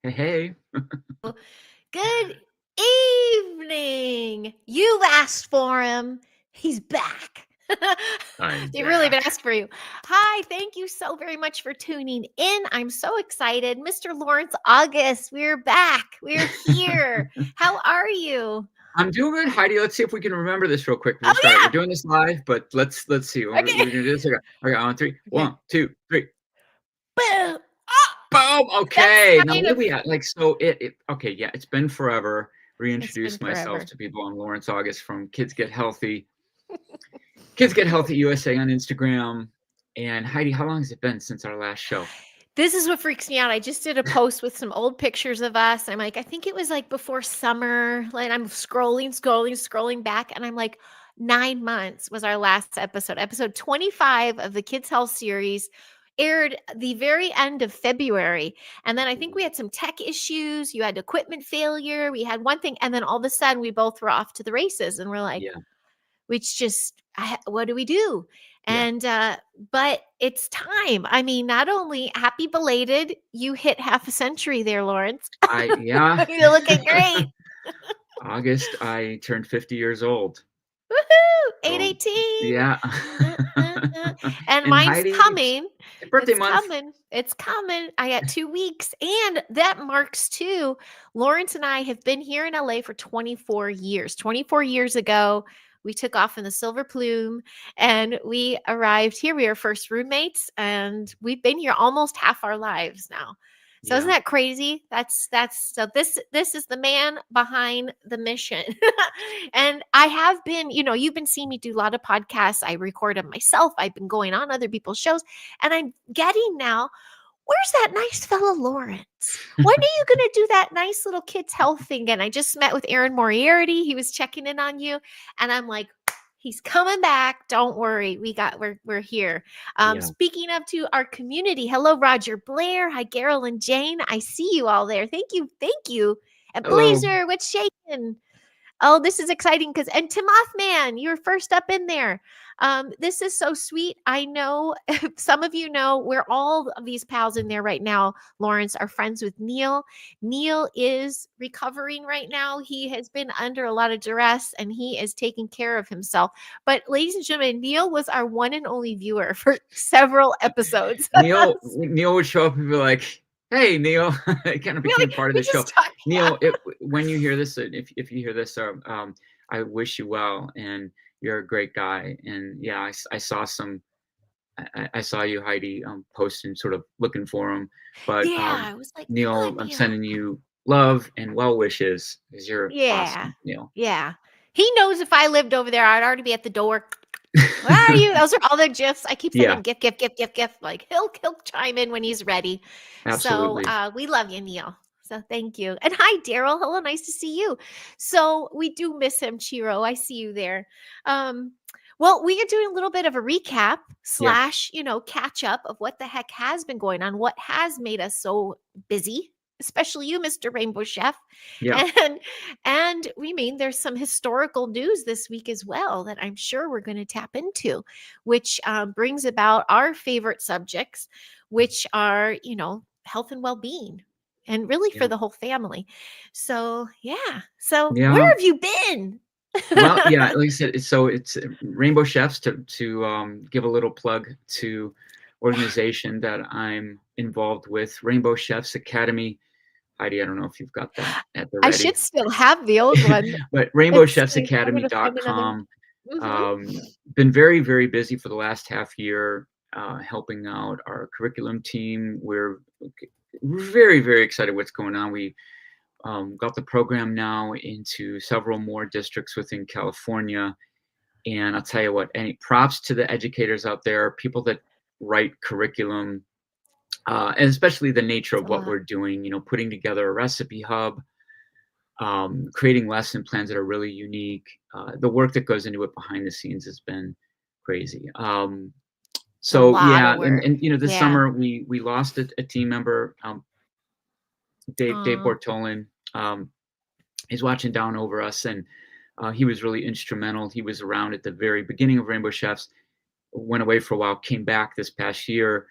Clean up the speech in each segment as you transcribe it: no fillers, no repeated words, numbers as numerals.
Hey. Good evening. You asked for him. He's back. I'm They've really been back. asked for you. Hi, thank you so very much for tuning in. I'm so excited. Mr. Lawrence August, we're back. We're here. How are you? I'm doing good, Heidi. Let's see if we can remember this real quick. Oh, Restart it. We're yeah. doing this live, but let's see. We're Okay. gonna do this. Okay, on three. Okay. 1, 2, 3. Boom. Ah, Boom. that's Okay. Now kind what are of, we at? Like so. It. Okay. Yeah. It's been forever. it's been Reintroduce myself forever. to people. I'm Lawrence August from Kids Get Healthy. Kids Get Healthy USA on Instagram. And Heidi, how long has it been since our last show? This is what freaks me out. I just did a post with some old pictures of us. I'm like, I think it was like before summer. Like I'm scrolling back, and I'm like, 9 months was our last episode. Episode 25 of the Kids Health series aired the very end of February. And then I think we had some tech issues. You had equipment failure. We had one thing, and then all of a sudden we both were off to the races, and we're like, Yeah. which just what do we do? Yeah. And but it's time. I mean, not only happy belated, you hit half a century there, Lawrence. Yeah. You're looking great. August, I turned 50 years old. Woohoo! So 818. yeah. And And mine's Heidi, coming. birthday It's month. coming. It's coming. I got 2 weeks. And that marks too. Lawrence and I have been here in LA for 24 years. 24 years ago, we took off in the Silver Plume and we arrived here. We were first roommates, and we've been here almost half our lives now. So isn't Yeah. that crazy? That's so this is the man behind the mission. And I have been, you've been seeing me do a lot of podcasts. I record them myself. I've been going on other people's shows, and I'm getting now, where's that nice fellow Lawrence? When are you going to do that nice little kids health thing again? I just met with Aaron Moriarty. He was checking in on you, and I'm like, he's coming back. Don't worry. We're here. Yeah. Speaking of to our community, hello, Roger Blair. Hi, Carol and Jane. I see you all there. Thank you. Thank you. And Hello. Blazer, what's shaking? Oh, this is exciting because, and Timoth Man, you're first up in there. This is so sweet. I know some of you know we're all of these pals in there right now. Lawrence are friends with Neil. Neil is recovering right now. He has been under a lot of duress and he is taking care of himself. But ladies and gentlemen, Neil was our one and only viewer for several episodes. Neil would show up and be like, "Hey, Neil," it kind of Really, became part of we the show. just talk. Neil, when you hear this, if you hear this, I wish you well, and you're a great guy. And yeah, I saw some. I saw you, Heidi, posting, sort of looking for him. But Yeah, I was like, come Neil, on, I'm Neil. sending you love and well wishes because you're Yeah. awesome, Neil. Yeah. He knows if I lived over there, I'd already be at the door. Where are you? Those are all the gifs. I keep Yeah, sending gift. Like he'll chime in when he's ready. So absolutely. we love you, Neil. So thank you. And hi, Daryl. Hello, nice to see you. So we do miss him, Chiro. I see you there. Well, we are doing a little bit of a recap Yeah, / catch up of what the heck has been going on, what has made us so busy, especially you, Mr. Rainbow Chef. yeah, And we mean there's some historical news this week as well that I'm sure we're going to tap into, which brings about our favorite subjects, which are, health and well-being, and really yeah, for the whole family. So, yeah. So where yeah. have you been? Well, yeah, like I said, it's Rainbow Chefs to give a little plug to organization that I'm involved with, Rainbow Chefs Academy. Heidi, I don't know if you've got that at the I ready, should still have the old one. but Let's see. I'm going to find another. rainbowchefsacademy.com. Mhm. Been very, very busy for the last half year, helping out our curriculum team. We're very, very excited what's going on. We got the program now into several more districts within California. And I'll tell you what, any props to the educators out there, people that write curriculum, and especially the nature It's of a what lot. we're doing, putting together a recipe hub, creating lesson plans that are really unique. The work that goes into it behind the scenes has been crazy. It's a So lot yeah, of work. and this Yeah. summer we lost a team member, Dave Aw. Bortolin. He's watching down over us, and he was really instrumental. He was around at the very beginning of Rainbow Chefs, went away for a while, came back this past year,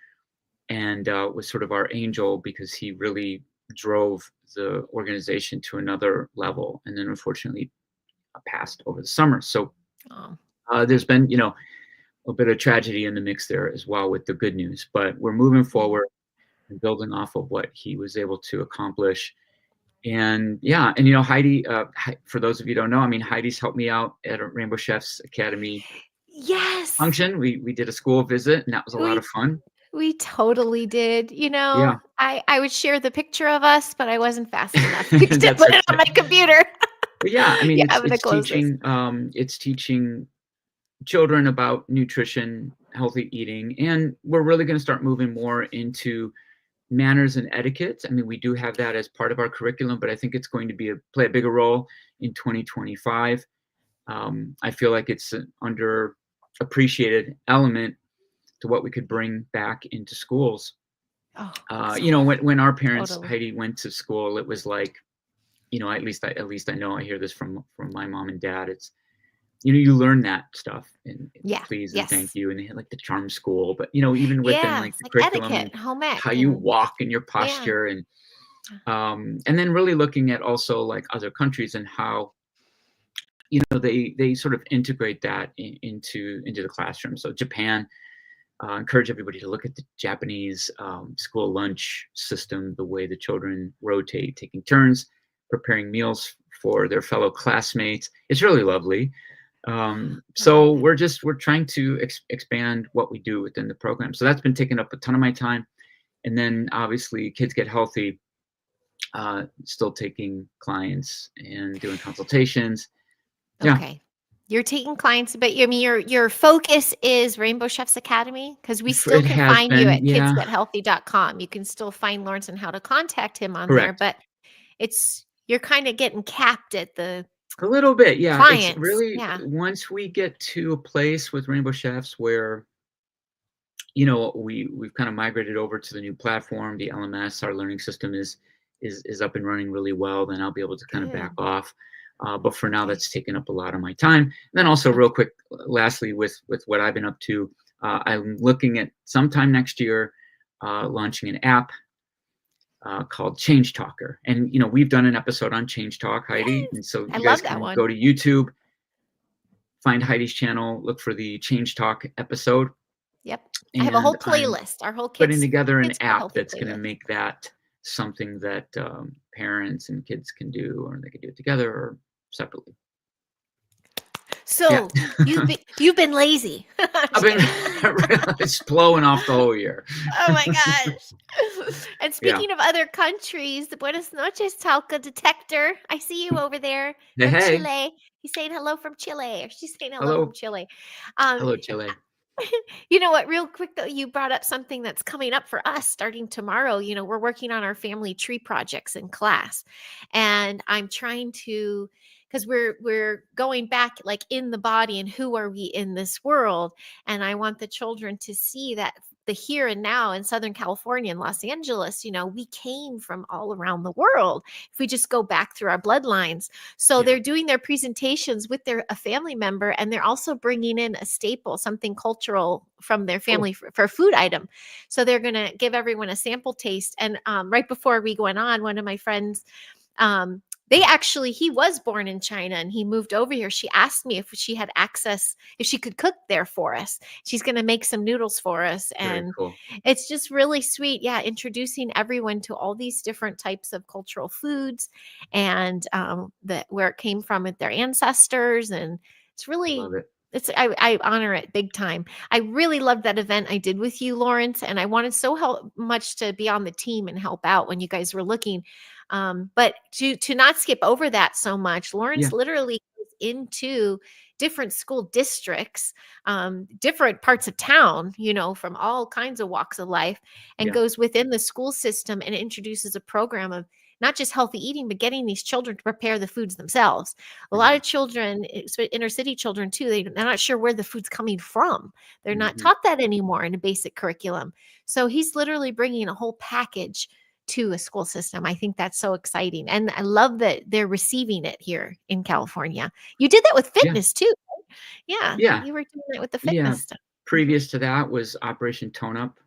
and was sort of our angel because he really drove the organization to another level, and then unfortunately passed over the summer. So Oh, there's been, a bit of tragedy in the mix there as well with the good news, but we're moving yeah. forward and building off of what he was able to accomplish. And yeah, and Heidi, for those of you who don't know, I mean, Heidi's helped me out at a Rainbow Chefs Academy Yes, function. We did a school visit, and that was a lot we of fun. we totally did. Yeah, I would share the picture of us, but I wasn't fast enough to that's put it on okay. my computer. But yeah, I mean, Yeah, it's I'm gonna it's close this. teaching it's teaching children about nutrition, healthy eating, and we're really going to start moving more into manners and etiquette. I mean, we do have that as part of our curriculum, but I think it's going to play a bigger role in 2025. I feel like it's an underappreciated element to what we could bring back into schools. Oh, When our parents, totally. Heidi, went to school, it was like, at least I know, I hear this from my mom and dad. It's, you learn that stuff, and Yeah. please and thank Yes. you, and they had like the charm school, but even within Yeah. like It's the like curriculum and etiquette, home ec, how you and walk and your yeah. posture, and then really looking at also like other countries and how they sort of integrate that into the classroom. So Japan, encourage everybody to look at the Japanese school lunch system, the way the children rotate, taking turns, preparing meals for their fellow classmates. It's really lovely. I So love it. we're trying to expand what we do within the program. So that's been taking up a ton of my time. And then obviously Kids Get Healthy, still taking clients and doing consultations. Yeah, Okay. You're taking clients, but your focus is Rainbow Chefs Academy, because we still it can has find you been. at Yeah, kidsgethealthy.com. You can still find Lawrence and how to contact him on there, correct. but you're kind of getting capped at the A little bit. Yeah, it's clients. really Yeah. once we get to a place with Rainbow Chefs where we've kind of migrated over to the new platform, the LMS, our learning system is up and running really well, then I'll be able to kind of back Good. off. But for now, Okay. that's taken up a lot of my time. And then also, real Okay. quick, lastly, with what I've been up to, I'm looking at sometime next year launching an app called Change Talker. And we've done an episode on Change Talk, Heidi, Yes. and so I you guys love that can one. go to YouTube, find Heidi's channel, look for the Change Talk episode, Yep. I have a whole and I'm playlist, our whole putting together an kids get app healthy that's going to playlist. make that something that parents and kids can do, or they can do it together or separately. Yeah, So you've been lazy. I'm I've just been kidding. it's blowing off the whole year. Oh my gosh. And Yeah. speaking of other countries, buenas noches, Talca Detector. I see you over there Hey, from hey. Chile. He's saying hello from Chile, or she's saying hello from Hello. Chile. Um, Hello, Chile. you know what, real quick though, you brought up something that's coming up for us starting tomorrow. We're working on our family tree projects in class. And I'm trying to, because we're going back like in the body and who are we in this world. And I want the children to see that the here and now in Southern California and Los Angeles, we came from all around the world if we just go back through our bloodlines. So Yeah. they're doing their presentations with a family member, and they're also bringing in a staple, something cultural from their Cool. family for a food item. So they're going to give everyone a sample taste. And right before we went on, one of my friends, um, he was born in China and he moved over here. She asked me if she had access, if she could cook there for us. She's going to make some noodles for us. Very And cool. it's just really sweet. Yeah. Introducing everyone to all these different types of cultural foods and where it came from with their ancestors. And it's really, Love it. I honor it big time. I really loved that event I did with you, Lawrence, and I wanted so much to be on the team and help out when you guys were looking. But to not skip over that so much, Lawrence Yeah. literally goes into different school districts, different parts of town, from all kinds of walks of life, and Yeah. goes within the school system and introduces a program of not just healthy eating, but getting these children to prepare the foods themselves. A lot Hmm. of children, inner city children too, they're not sure where the food's coming from. They're not Hmm. taught that anymore in a basic curriculum. So he's literally bringing a whole package to a school system. I think that's so exciting. And I love that they're receiving it here in California. You did that with Yeah. fitness too. Right? Yeah. Yeah. You were doing it with the Yeah. fitness stuff. Mhm. Previous to that was Operation Tone Up.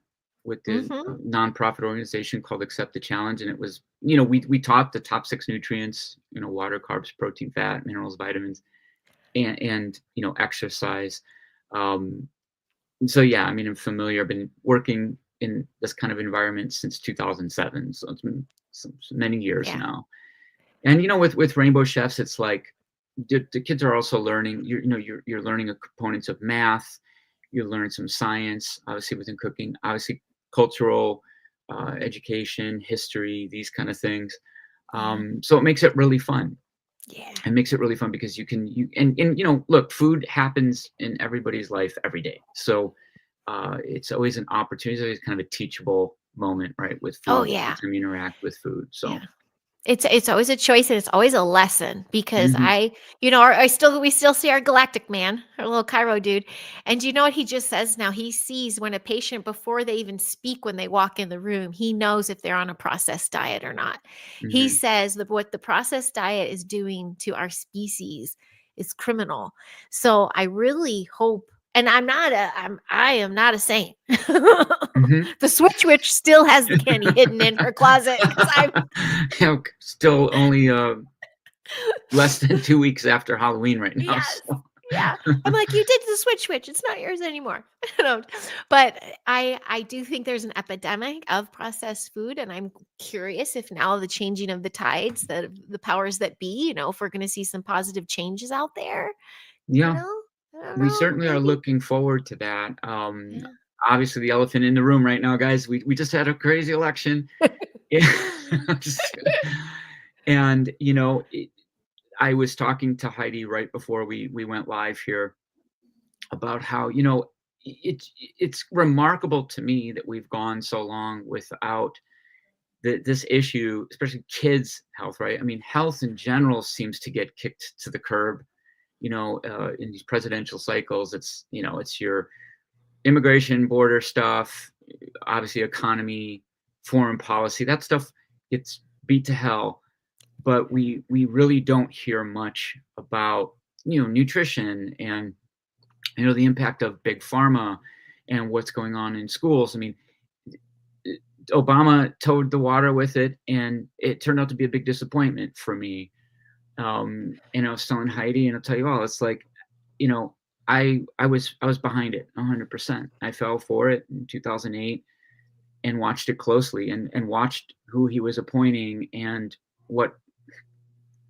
with the Mm-hmm. nonprofit organization called Accept the Challenge, and it was, we taught the top 6 nutrients, water, carbs, protein, fat, minerals, vitamins, and exercise. Um, so yeah, I mean, I'm familiar. I've been working in this kind of environment since 2007, so it's been many years Yeah. now. And with Rainbow Chefs, it's like the kids are also learning. You're learning the components of math. You're learning some science, obviously within cooking, obviously cultural, education, history, these kind of things. Yeah. So it makes it really fun. Yeah. It makes it really fun because you can you and look, food happens in everybody's life every day. So it's always an opportunity. It's always kind of a teachable moment, right, with Oh, food yeah. anytime you interact with food. Yeah. So It's always a choice and it's always a lesson because mhm, we still see our galactic man, our little Cairo dude. And do you know what he just says now? He sees when a patient, before they even speak, when they walk in the room, he knows if they're on a processed diet or not. He mhm, says that what the processed diet is doing to our species is criminal. So I really hope, and I am not a saint. mhm. The switch witch still has the candy hidden in her closet because I'm Still only less than 2 weeks after Halloween right now. yes. So Yeah. I'm like, "You did the switch. It's not yours anymore." No, but I do think there's an epidemic of processed food, and I'm curious if now the changing of the tides, that the powers that be, if we're gonna see some positive changes out there, you yeah, know? I don't we know, certainly are maybe. looking forward to that. Yeah. Obviously, the elephant in the room right now, guys. We just had a crazy election. Yeah. Just- and I was talking to Heidi right before we went live here about how it's remarkable to me that we've gone so long without this issue, especially kids' health, right? I mean, health in general seems to get kicked to the curb. In these presidential cycles, it's your immigration, border stuff, obviously economy, foreign policy. That stuff gets beat to hell. But we really don't hear much about nutrition and the impact of big pharma and what's going on in schools. I mean, Obama towed the water with it, and it turned out to be a big disappointment for me. And I was telling Heidi, and I'll tell you all, it's like, you know, I was behind it 100%. I fell for it in 2008 and watched it closely and watched who he was appointing and what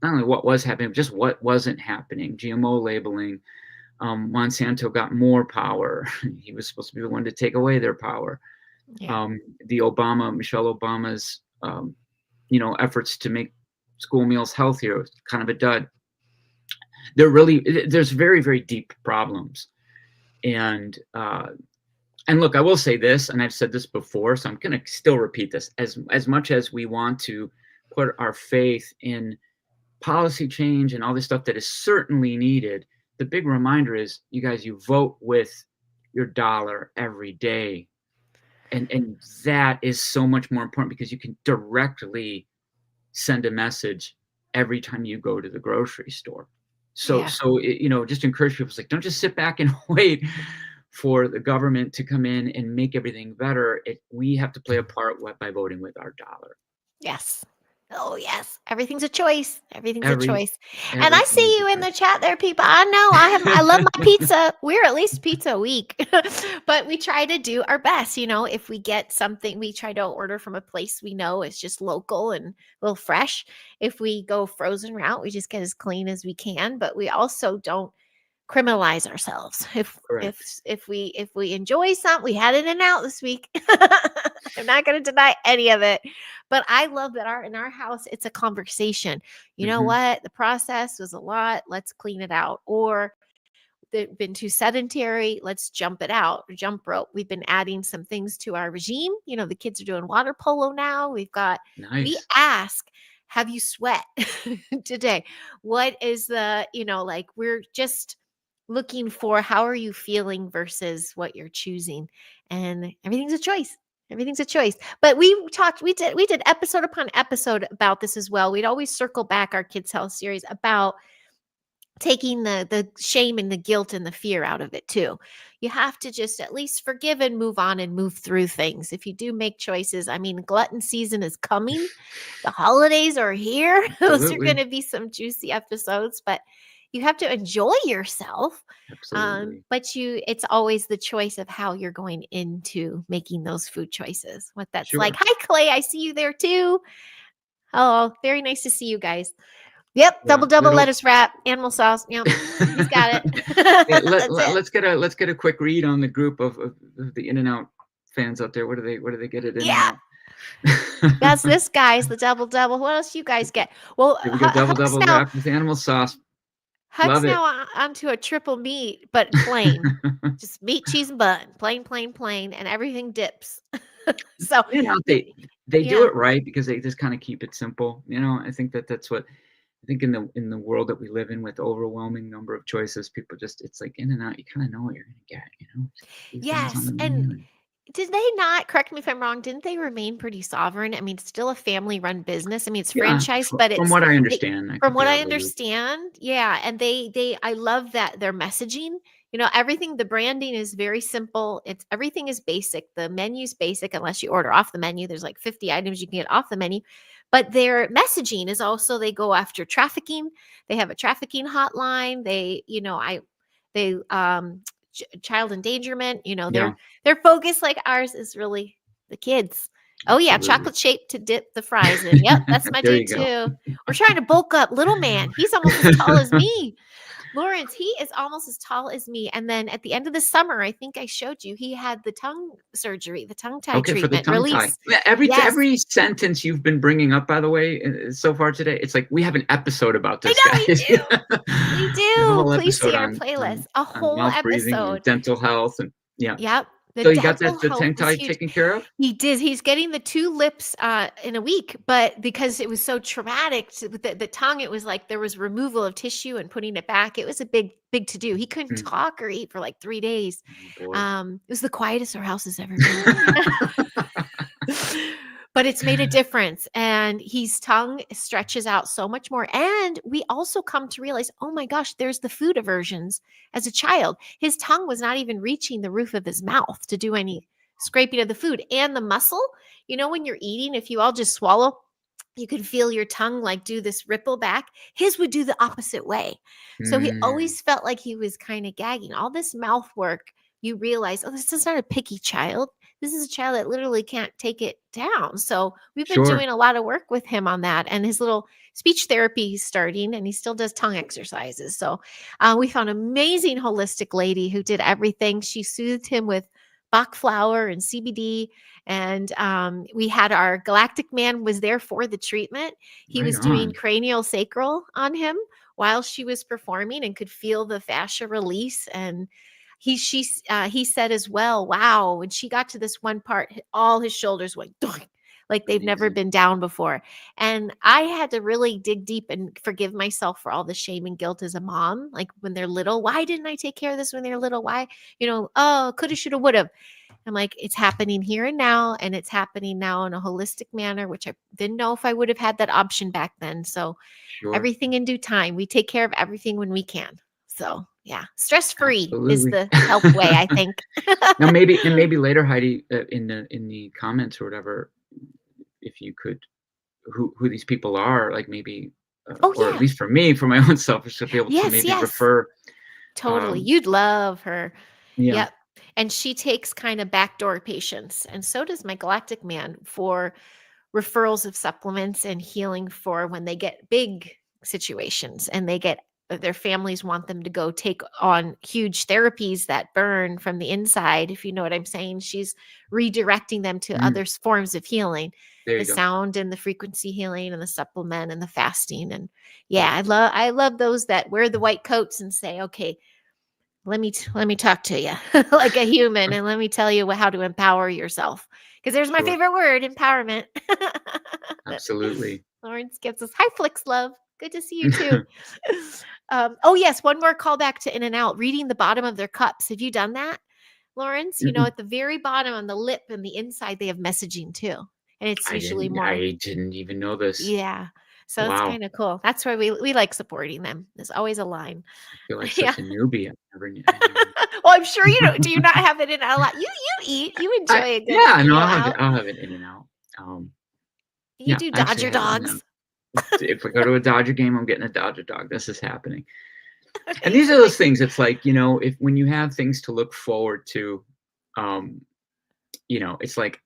not only what was happening, just what wasn't happening. GMO labeling. Monsanto got more power. He was supposed to be the one to take away their power. Yeah. Michelle Obama's, efforts to make school meals healthier was kind of a dud. There's very, very deep problems. And look, I will say this, and I've said this before, so I'm going to still repeat this. As much as we want to put our faith in policy change and all this stuff that is certainly needed, the big reminder is, you guys, you vote with your dollar every day. And that is so much more important because you can directly send a message every time you go to the grocery store. So Yeah. so just encourage people. It's like, don't just sit back and wait for the government to come in and make everything better. We have to play a part by voting with our dollar. Yes. Oh, yes. Everything's a choice. Everything's a Every choice. And I everything see is you a in the choice. chat there, people. I love my pizza. We're at least pizza a week. But we try to do our best. If we get something, we try to order from a place we know is just local and a little fresh. If we go frozen route, we just get as clean as we can. But we also don't criminalize ourselves. Correct. If we enjoy something, we had it in and out this week. I'm not going to deny any of it, but I love that in our house it's a conversation. You know Hmm. what? The process was a lot. Let's clean it out. Or they've been too sedentary. Let's jump it out. Jump rope. We've been adding some things to our regime. The kids are doing water polo now. We Nice. ask, have you sweat today? What is like we're just looking for how are you feeling versus what you're choosing. And everything's a choice. Everything's a choice. But we did episode upon episode about this as well. We'd always circle back our Kids Health series about taking the shame and the guilt and the fear out of it too. You have to just at least forgive and move on and move through things. If you do make choices, I mean, glutton season is coming. The holidays are here. Those are going Absolutely. to be some juicy episodes, but you have to enjoy yourself. Absolutely. But it's always the choice of how you're going into making those food choices. What that's like. Sure. Hi, Clay. I see you there too. Oh, very nice to see you guys. Yep, Yeah. double Little. lettuce wrap, animal sauce. Yep, he's got it. Yeah, That's it. let's get a quick read on the group of the In-N-Out fans out there. What do they get at Yeah, In-N-Out? that's this, guys. The double. What else you guys get? Well, Here we go, Huck's double now wrap with animal sauce. Huck's Love it. now onto a triple meat, but plain, just meat, cheese, and bun, plain, and everything dips. So, In-N-Out, they do yeah. it right because they just kind of keep it simple. You know, I think that's what I think in the world that we live in with overwhelming number of choices, people just it's like In-N-Out, you kind of know what you're gonna get. You know, just these things on Yes, the and menu. did they not, correct me if I'm wrong, didn't they remain pretty sovereign? I mean, it's still a family-run business. I mean, it's Yeah, franchised, but from it's what I they understand, I from could be what out I of the loop. understand, yeah, and they I love that their messaging, everything, the branding is very simple. Everything is basic. The menu's basic unless you order off the menu. There's like 50 items you can get off the menu. But their messaging is also they go after trafficking. They have a trafficking hotline. They child endangerment, Yeah, their focus, like ours, is really the kids. Oh yeah, absolutely. chocolate shape to dip the fries in. Yep, that's my There dude you go. too. We're trying to bulk up little man. He's almost as tall as me. Lawrence, he is almost as tall as me. And then at the end of the summer, I think I showed you, he had the tongue surgery, the tongue tie Okay, for the treatment tongue tie. release. Yeah, Yes. every sentence you've been bringing up, by the way, so far today, it's like we have an episode about I this, know we guys. do. We We have a do. whole Please episode see our playlist. A on whole mouth breathing and episode. dental health and yeah. Yep. The So you got dental the health tongue was tie huge. taken care of? He did. He's getting the 2 lips, in a week, but because it was so traumatic with the tongue, it was like there was removal of tissue and putting it back. It was a big to do. He couldn't Mm, talk or eat for like 3 days. oh boy. It was the quietest our house has ever been. But it's made a difference, and his tongue stretches out so much more. And we also come to realize, oh my gosh, there's the food aversions. As a child, his tongue was not even reaching the roof of his mouth to do any scraping of the food. And the muscle, when you're eating, if you all just swallow, you could feel your tongue like do this ripple back. His would do the opposite way. So he Mm, always felt like he was kind of gagging. All this mouth work, you realize, oh, this is not a picky child. This is a child that literally can't take it down. So we've been sure. doing a lot of work with him on that. And his little speech therapy he's starting, and he still does tongue exercises. So we found an amazing holistic lady who did everything. She soothed him with Bach flower and CBD. And we had our galactic man was there for the treatment. He Right was doing on. cranial sacral on him while she was performing and could feel the fascia release. And he said as well, wow, when she got to this one part, all his shoulders went doink, like they've never Amazing. been down before. And I had to really dig deep and forgive myself for all the shame and guilt as a mom. Like when they're little, why didn't I take care of this when they're little? Why, oh, coulda, shoulda, woulda. I'm like, it's happening here and now, and it's happening now in a holistic manner, which I didn't know if I would have had that option back then. So Sure. everything in due time. We take care of everything when we can. So yeah, stress free is Absolutely. the health way, I think. Now maybe later, Heidi, in the comments or whatever, if you could who these people are, like maybe, Oh or at yeah, least for me, for my own self, is to be able to yes, maybe yes, refer. totally. Um, You'd love her. yeah. Yep. And she takes kind of backdoor patients, and so does my galactic man for referrals of supplements and healing for when they get big situations and their families want them to go take on huge therapies that burn from the inside, if you know what I'm saying. She's redirecting them to Mm, other forms of healing, there the you go. sound and the frequency healing and the supplement and the fasting. And yeah, I love those that wear the white coats and say, okay, let me talk to you like a human, and let me tell you how to empower yourself, because there's my Sure. favorite word, empowerment. Absolutely. Lawrence gets us. Hi, Flix Love. Good to see you too. Oh yes, one more callback to In and Out. Reading the bottom of their cups. Have you done that, Lawrence? Mm-mm. At the very bottom on the lip and the inside, they have messaging too, and it's usually more. I didn't even know this. Yeah. So it's Wow. kind of cool. That's why we like supporting them. There's always a line. I feel like Yeah. such a newbie. I never Well, I'm sure you don't. Do you not have it in a lot? You eat. You enjoy a good yeah, no, out. I'll have it in and out. Um, You yeah, do I actually Dodger have it in and out. dogs. If I go to a Dodger game, I'm getting a Dodger dog. This is happening. And these are Amazing. those things. It's like, if when you have things to look forward to, um, it's like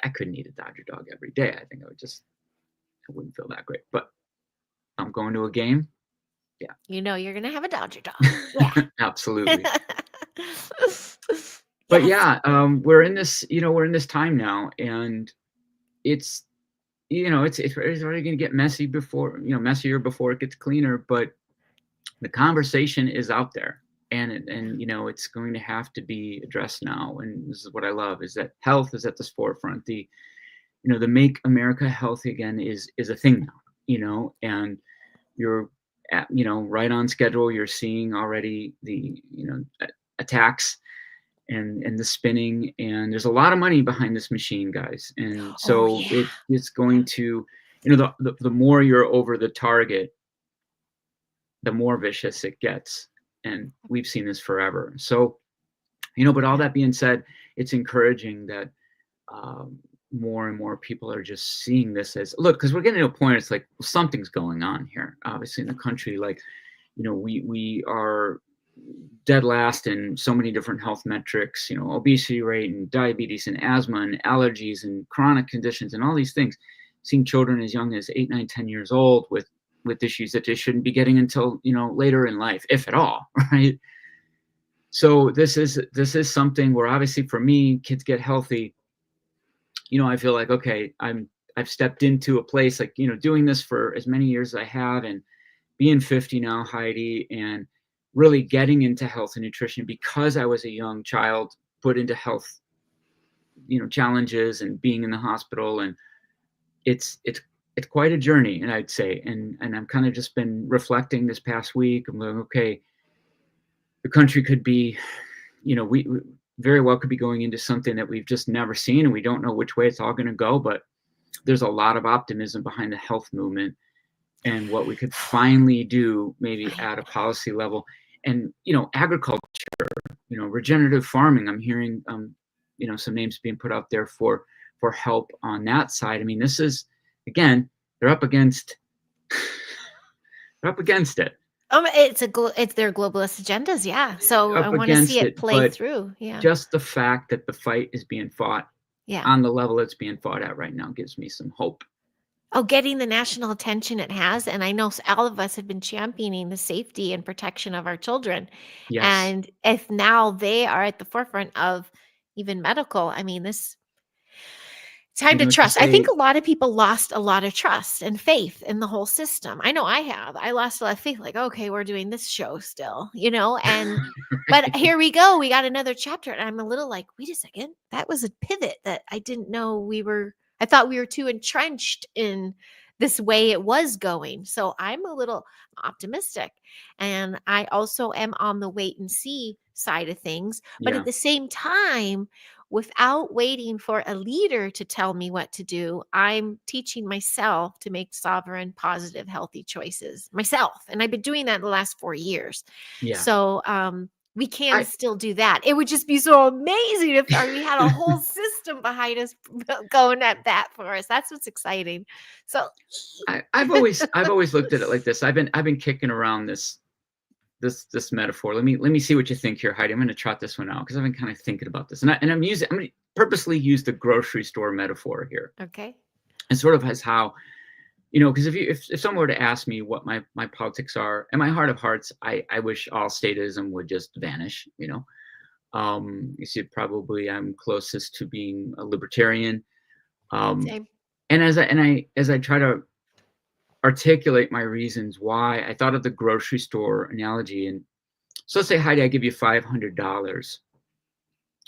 I couldn't eat a Dodger dog every day. I think I wouldn't feel that great. But I'm going to a game. Yeah, You know you're gonna have a Dodger dog. Yeah. absolutely. But Yes. yeah, we're in this time now, and it's it's already going to get messier before it gets cleaner. But the conversation is out there, and it's going to have to be addressed now. And this is what I love, is that health is at the forefront. The Make America Healthy Again is a thing now, and you're right on schedule. You're seeing already the attacks and the spinning, and there's a lot of money behind this machine, guys. And Oh so yeah. it's Yeah. going to, the more you're over the target, the more vicious it gets. And we've seen this forever. So, but all Yeah. that being said, it's encouraging that more and more people are just seeing this as, look, because we're getting to a point, it's like, well, something's going on here, obviously, in the country. Like, we are dead last in so many different health metrics, obesity rate and diabetes and asthma and allergies and chronic conditions and all these things. Seeing children as young as 8, 9, 10 years old with issues that they shouldn't be getting until, later in life, if at all, right? So this is something where, obviously, for me, kids get healthy. I feel like, okay, I've stepped into a place, like, doing this for as many years as I have, and being 50 now, Heidi, and really getting into health and nutrition because I was a young child put into health, challenges, and being in the hospital. And it's quite a journey, and I'd say, and I'm kind of just been reflecting this past week. I'm like, okay, the country could be, we very well could be going into something that we've just never seen, and we don't know which way it's all going to go. But there's a lot of optimism behind the health movement and what we could finally do, maybe I at a policy level. And agriculture, regenerative farming. I'm hearing some names being put out there for help on that side. I mean, this is, again, they're up against it. It's their globalist agendas, yeah. So I Up want to see against it it. play But through. Yeah. just the fact that the fight is being fought Yeah. on the level it's being fought at right now gives me some hope. Oh, getting the national attention it has, and I know all of us have been championing the safety and protection of our children. Yes. And if now they are at the forefront of even medical, I mean, this time to To trust. I think say, a lot of people lost a lot of trust and faith in the whole system. I know I have. I lost a lot of faith, like, okay, we're doing this show still, but here we go. We got another chapter. And I'm a little like, wait a second. That was a pivot that I didn't know I thought we were too entrenched in this way it was going. So I'm a little optimistic. And I also am on the wait and see side of things. But at yeah, the same time, without waiting for a leader to tell me what to do, I'm teaching myself to make sovereign, positive, healthy choices myself. And I've been doing that the last 4 years. yeah. So we can I still do that. It would just be so amazing if we had a whole system behind us going at that for us. That's what's exciting. So I've always looked at it like this. I've been kicking around this metaphor. Let me see what you think here, Heidi. I'm going to trot this one out because I've been kind of thinking about this, and I'm going to purposely use the grocery store metaphor here. okay. And sort of as how, because if someone were to ask me what my politics are, in my heart of hearts, I wish all statism would just vanish. You see, probably I'm closest to being a libertarian. Um, Same. and as I try to articulate my reasons why, I thought of the grocery store analogy. And so let's say, Heidi, I give you $500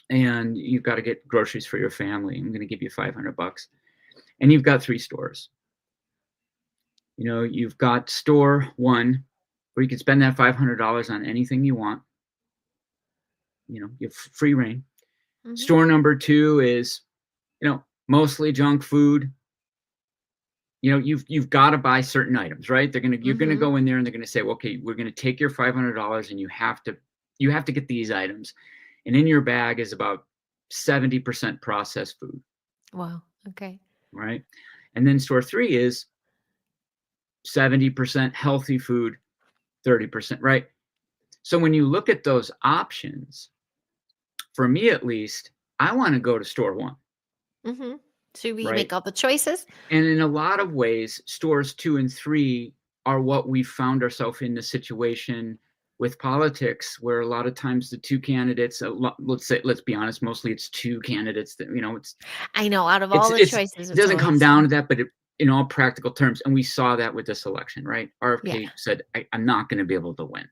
and you've got to get groceries for your family. I'm going to give you $500, and you've got 3 stores. You've got store 1 where you can spend that $500 on anything you want. You have free reign. Mhm. Store number 2 is, mostly junk food. you've got to buy certain items, right? You're gonna Mm-hmm. go in there and they're gonna say, well, okay, we're gonna take your $500 and you have to get these items, and in your bag is about 70% processed food, Wow. Okay. right? And then store three is 70% healthy food, 30%, right? So when you look at those options, for me at least, I want to go to store one, Mm-hmm. So we right? make all the choices. And in a lot of ways, stores two and three are what we found ourselves in the situation with politics, where a lot of times the two candidates, let's be honest, mostly it's two candidates that, I know out of all the it choices, it's doesn't come always down to that, but in all practical terms, and we saw that with this election, right? yeah. RFK said, I'm not going to be able to win.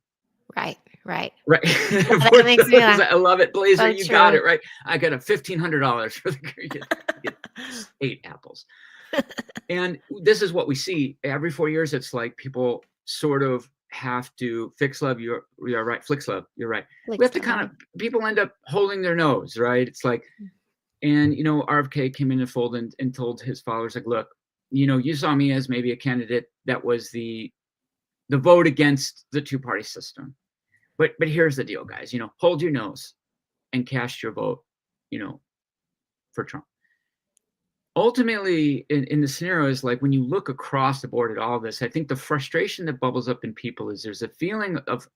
Right. Right. Right. Yeah, that makes me laugh. I love it. Blazer, So you got true. it, right? I got a $1,500 for you get 8 apples. And this is what we see every 4 years. It's like people sort of have to fix love. You're right. Flix love. You're right. Like We have to so, kind right. of, people end up holding their nose, right? It's like, and, RFK came in the fold and told his followers, like, look, you saw me as maybe a candidate that was the vote against the two-party system. But here's the deal, guys, hold your nose and cast your vote, for Trump. Ultimately, in the scenario is like when you look across the board at all this, I think the frustration that bubbles up in people is there's a feeling of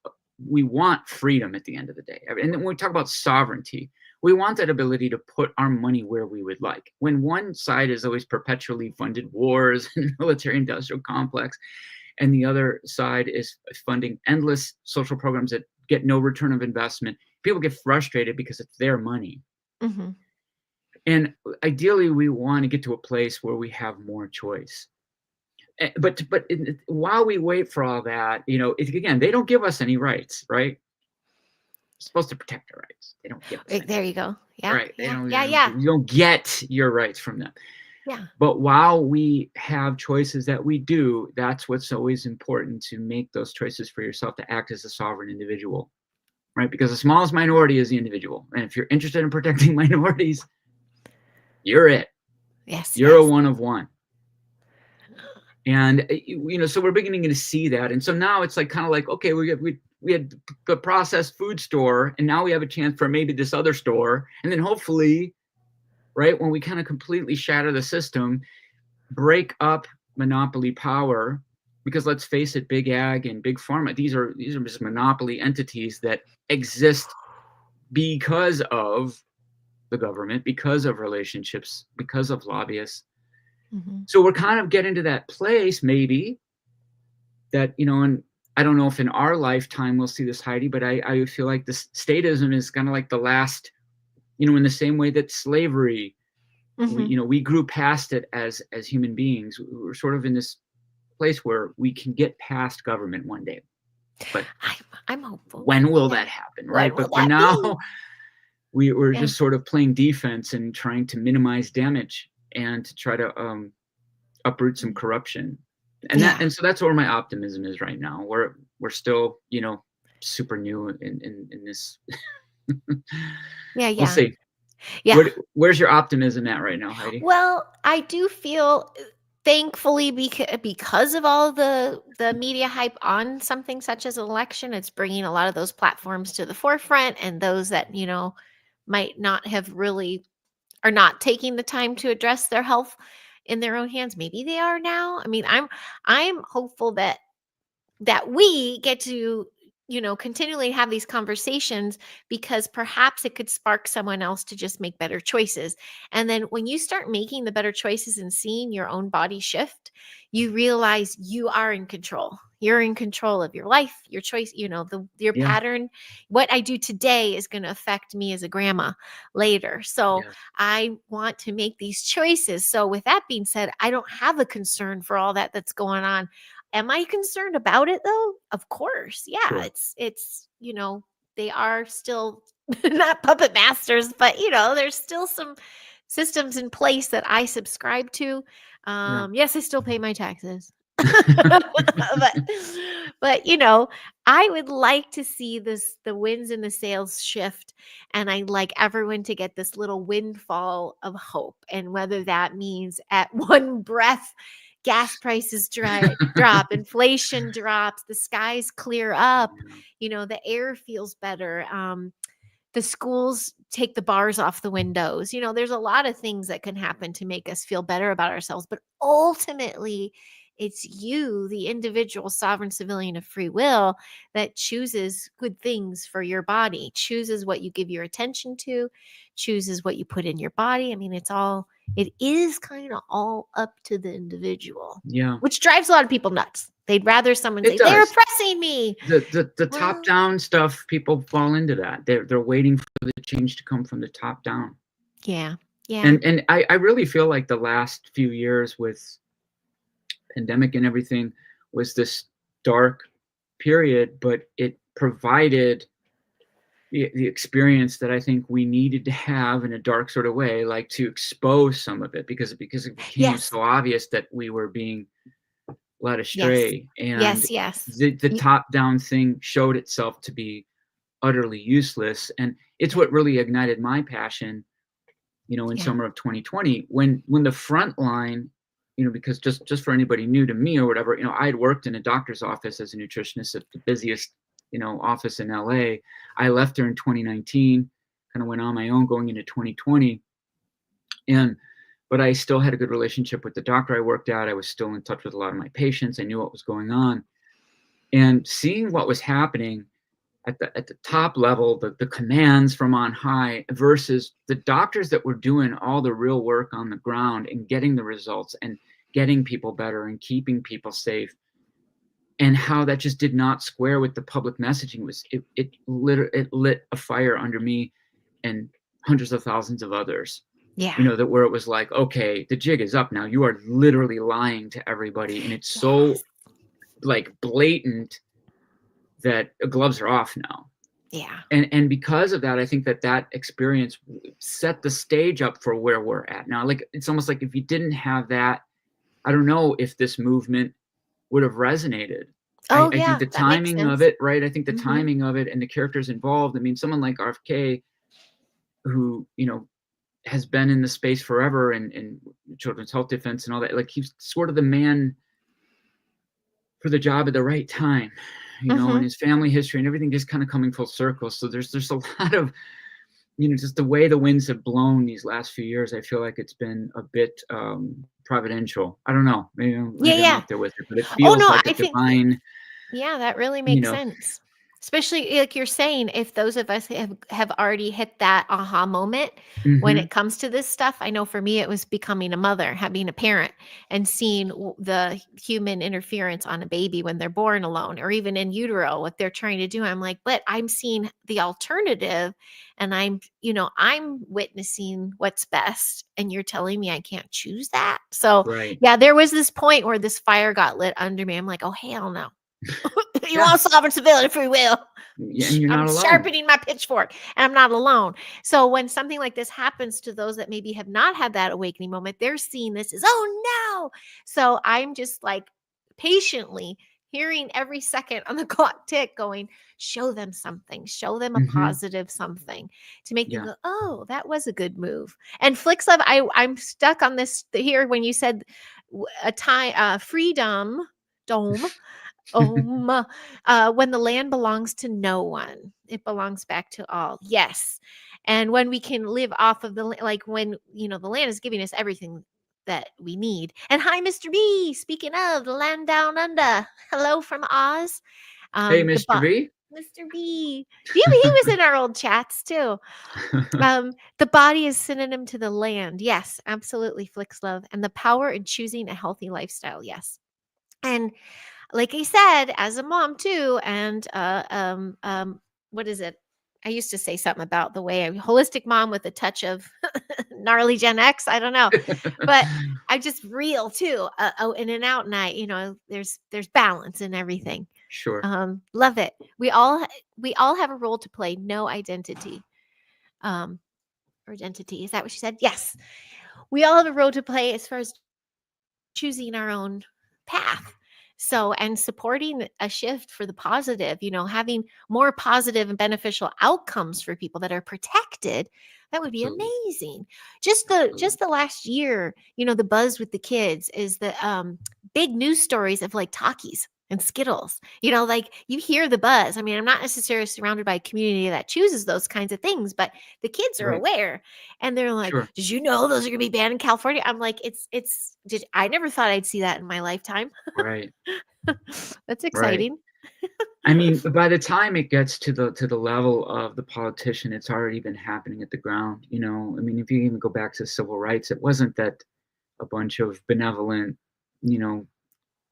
we want freedom at the end of the day. And then when we talk about sovereignty, we want that ability to put our money where we would like. When one side is always perpetually funded wars and military industrial complex, and the other side is funding endless social programs that get no return of investment, people get frustrated because it's their money. Mm-hmm. And ideally, we want to get to a place where we have more choice. But while we wait for all that, again, they don't give us any rights, right? We're supposed to protect our rights. They don't give us any. There you go. Yeah. Right. They Yeah. don't, Yeah. Yeah. you don't get your rights from them. Yeah. But while we have choices that we do, that's what's always important, to make those choices for yourself, to act as a sovereign individual, right? Because the smallest minority is the individual. And if you're interested in protecting minorities, you're it. Yes. You're a Yes. one of one. And, so we're beginning to see that. And so now it's like, kind of like, okay, we had the processed food store, and now we have a chance for maybe this other store. And then hopefully, right, when we kind of completely shatter the system, break up monopoly power, because let's face it, big ag and big pharma, these are just monopoly entities that exist because of the government, because of relationships, because of lobbyists. Mm-hmm. So we're kind of getting to that place, maybe, that, and I don't know if in our lifetime we'll see this, Heidi, but I feel like this statism is kind of like the last, in the same way that slavery, Mm-hmm. we grew past it as human beings. We're sort of in this place where we can get past government one day. But I'm hopeful. when will that happen, right? When will But for that now, we're Yeah. just sort of playing defense and trying to minimize damage and to try to uproot some corruption. And Yeah. and so that's where my optimism is right now. We're still, super new in this. Yeah. We'll Yeah. see. Yeah. Where's your optimism at right now, Heidi? Well, I do feel, thankfully, because of all the media hype on something such as an election, it's bringing a lot of those platforms to the forefront, and those that might not have really, are not taking the time to address their health in their own hands. Maybe they are now. I mean, I'm hopeful that we get to continually have these conversations, because perhaps it could spark someone else to just make better choices. And then when you start making the better choices and seeing your own body shift, you realize you are in control. You're in control of your life, your choice, your Yeah. pattern. What I do today is going to affect me as a grandma later. So Yes. I want to make these choices. So with that being said, I don't have a concern for all that's going on. Am I concerned about it though? Of course. Yeah. Sure. It's, they are still not puppet masters, but there's still some systems in place that I subscribe to. Yeah. Yes, I still pay my taxes. but I would like to see the winds and the sails shift, and I like everyone to get this little windfall of hope. And whether that means at one breath gas prices drop, inflation drops, the skies clear up, the air feels better. The schools take the bars off the windows. There's a lot of things that can happen to make us feel better about ourselves, but ultimately it's you, the individual sovereign civilian of free will, that chooses good things for your body, chooses what you give your attention to, chooses what you put in your body. I mean, it is kind of all up to the individual. Yeah. Which drives a lot of people nuts. They'd rather someone say, It does. they're oppressing me. The Well, top-down stuff, people fall into that. They're waiting for the change to come from the top down. Yeah. Yeah. And I really feel like the last few years with pandemic and everything was this dark period, but it provided the experience that I think we needed to have in a dark sort of way, like to expose some of it, because it became Yes. so obvious that we were being led Yes. astray. And Yes. the top down thing showed itself to be utterly useless. And it's Yeah. what really ignited my passion, in Yeah. summer of 2020, when the front line, because just for anybody new to me or whatever, I had worked in a doctor's office as a nutritionist at the busiest, office in LA. I left there in 2019, kind of went on my own going into 2020. But I still had a good relationship with the doctor I worked at. I was still in touch with a lot of my patients. I knew what was going on. And seeing what was happening at the top level, the commands from on high versus the doctors that were doing all the real work on the ground and getting the results and getting people better and keeping people safe, and how that just did not square with the public messaging. It lit a fire under me and hundreds of thousands of others. Yeah. That where it was like, okay, the jig is up now. You are literally lying to everybody, and it's so like blatant that gloves are off now. Yeah. And because of that, I think that experience set the stage up for where we're at now. Like, it's almost like if you didn't have that, I don't know if this movement would have resonated. Oh, I think the that makes timing of sense. it, right? I think the Mhm. timing of it and the characters involved. I mean, someone like RFK, who, has been in the space forever and children's health defense and all that, like, he's sort of the man for the job at the right time, Mhm. and his family history and everything just kind of coming full circle. So there's a lot of, just the way the winds have blown these last few years. I feel like it's been a bit providential. I don't know. Maybe I'm Yeah. out there with it, but it Oh, feels no, like a I think divine, that really you makes know, sense. Especially like you're saying, if those of us have already hit that aha moment when mhm, it comes to this stuff. I know for me, it was becoming a mother, being a parent, and seeing the human interference on a baby when they're born alone, or even in utero, what they're trying to do. I'm like, but I'm seeing the alternative, and I'm witnessing what's best, and you're telling me I can't choose that. So right. yeah, there was this point where this fire got lit under me. I'm like, oh, hell no. You Yeah. want sovereign civility, free will. Yeah, and you're I'm not alone. sharpening my pitchfork, and I'm not alone. So when something like this happens to those that maybe have not had that awakening moment, they're seeing this as, oh no. So I'm just like patiently hearing every second on the clock tick going, show them something, show them a Mhm, positive something to make them yeah. go, oh, that was a good move. And Flicks Love, I'm stuck on this here when you said a time, freedom dome. When the land belongs to no one, it belongs back to all. Yes. And when we can live off of like when, the land is giving us everything that we need. And hi, Mr. B. Speaking of the land down under, hello from Oz. Hey, The Mr. B. Mr. B. He was in our old chats too. The body is synonym to the land. Yes, absolutely, Flicks Love. And the power in choosing a healthy lifestyle. Yes. And like I said, as a mom too, and what is it? I used to say something about the way a holistic mom with a touch of gnarly Gen X. I don't know, but I just real too. In and out night. There's balance in everything. Sure. Love it. We all have a role to play. No identity. Or identity. Is that what she said? Yes. We all have a role to play as far as choosing our own path. So, and supporting a shift for the positive, having more positive and beneficial outcomes for people that are protected adopted, that would be Absolutely. amazing. Just the last year, the buzz with the kids is the big news stories of like Takis and Skittles. Like you hear the buzz. I mean, I'm not necessarily surrounded by a community that chooses those kinds of things, but the kids are Right. aware, and they're like, Sure. "Did you know those are going to be banned in California?" I'm like, I never thought I'd see that in my lifetime. Right. That's Right. exciting. I mean, by the time it gets to the level of the politician, it's already been happening at the ground. I mean, if you even go back to civil rights, it wasn't that a bunch of benevolent, you know,